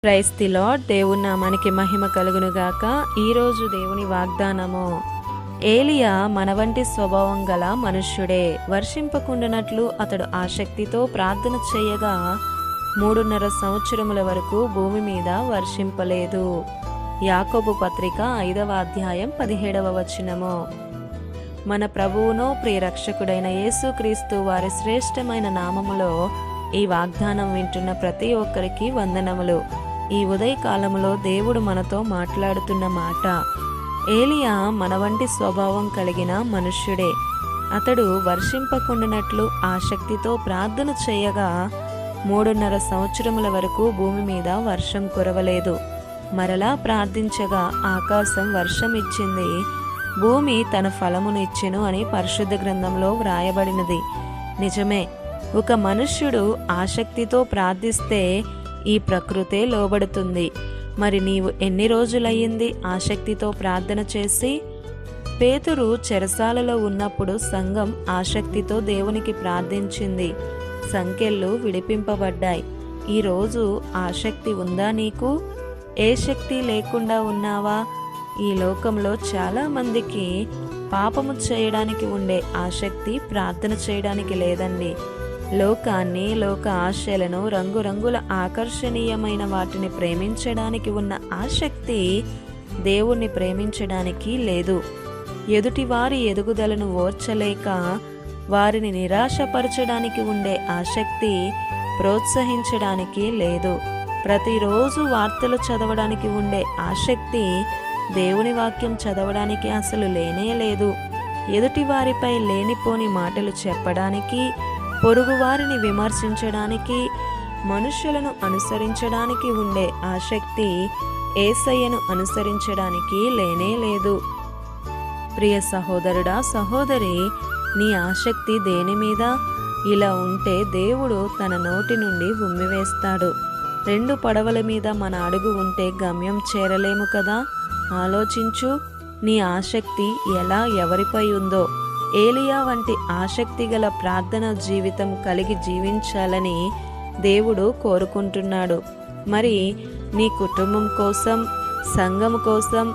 Praise the lord. దేవుని నామానికి మహిమ కలుగునుగాక. ఈరోజు దేవుని వాగ్దానము, ఏలియా మన వంటి స్వభావం గల మనుష్యుడే. వర్షింపకుండానట్లు అతడు ఆసక్తితో ప్రార్థన చేయగా 3.5 సంవత్సరముల వరకు భూమి మీద వర్షింపలేదు. యాకోబు పత్రిక 5వ అధ్యాయం 17వ వచనము. మన ప్రభువును ప్రియరక్షకుడైన యేసుక్రీస్తు వారి శ్రేష్టమైన నామములో ఈ వాగ్దానం వింటున్న ప్రతి ఒక్కరికి వందనములు. ఈ ఉదయకాలములో దేవుడు మనతో మాట్లాడుతున్న మాట, ఏలియా మన వంటి స్వభావం కలిగిన మనుష్యుడే. అతడు వర్షింపకుండానట్లు ఆసక్తితో ప్రార్థన చేయగా 3.5 సంవత్సరముల వరకు భూమి మీద వర్షం కురవలేదు. మరలా ప్రార్థించగా ఆకాశం వర్షం ఇచ్చింది, భూమి తన ఫలమును ఇచ్చెను అని పరిశుద్ధ గ్రంథంలో వ్రాయబడినది. నిజమే, ఒక మనుష్యుడు ఆసక్తితో ప్రార్థిస్తే ఈ ప్రకృతే లోబడుతుంది. మరి నీవు ఎన్ని రోజులయ్యింది ఆసక్తితో ప్రార్థన చేసి? పేతురు చెరసాలలో ఉన్నప్పుడు సంఘం ఆసక్తితో దేవునికి ప్రార్థించింది. సంకెళ్ళు విడిపింపబడ్డాయి. ఈరోజు ఆసక్తి ఉందా నీకు? ఏ శక్తి లేకుండా ఉన్నావా? ఈ లోకంలో చాలా మందికి పాపము చేయడానికి ఉండే ఆసక్తి ప్రార్థన చేయడానికి లేదండి. లోకాన్ని, లోక ఆశలను, రంగురంగుల ఆకర్షణీయమైన వాటిని ప్రేమించడానికి ఉన్న ఆసక్తి దేవుణ్ణి ప్రేమించడానికి లేదు. ఎదుటివారి ఎదుగుదలను ఓర్చలేక వారిని నిరాశపరచడానికి ఉండే ఆసక్తి ప్రోత్సహించడానికి లేదు. ప్రతిరోజు వార్తలు చదవడానికి ఉండే ఆసక్తి దేవుని వాక్యం చదవడానికి అసలు లేనే లేదు. ఎదుటివారిపై లేనిపోని మాటలు చెప్పడానికి, పొరుగువారిని విమర్శించడానికి, మనుషులను అనుసరించడానికి ఉండే ఆసక్తి యేసయ్యను అనుసరించడానికి లేనే లేదు. ప్రియ సహోదరుడా, సహోదరి, నీ ఆసక్తి దేని మీద? ఇలా ఉంటే దేవుడు తన నోటి నుండి ఉమ్మివేస్తాడు. 2 పడవల మీద మన అడుగు ఉంటే గమ్యం చేరలేము కదా. ఆలోచించు, నీ ఆసక్తి ఎలా ఎవరిపై ఉందో. ఏలియా వంటి ఆసక్తి గల ప్రార్థన జీవితం కలిగి జీవించాలని దేవుడు కోరుకుంటున్నాడు. మరి నీ కుటుంబం కోసం, సంఘం కోసం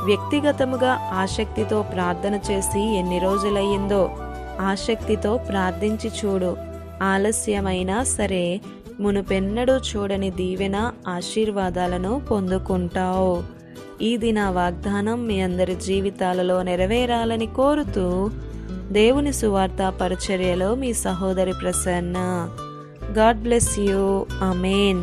వ్యక్తిగతముగా ఆసక్తితో ప్రార్థన చేసి ఎన్ని రోజులయ్యిందో? ఆసక్తితో ప్రార్థించి చూడు. ఆలస్యమైనా సరే మునుపెన్నడూ చూడని దీవెన, ఆశీర్వాదాలను పొందుకుంటావు. ఇది నా వాగ్దానం మీ అందరి జీవితాలలో నెరవేరాలని కోరుతూ దేవుని సువార్త పరిచర్యలో మీ సహోదరి Prasanna. God bless you. Amen.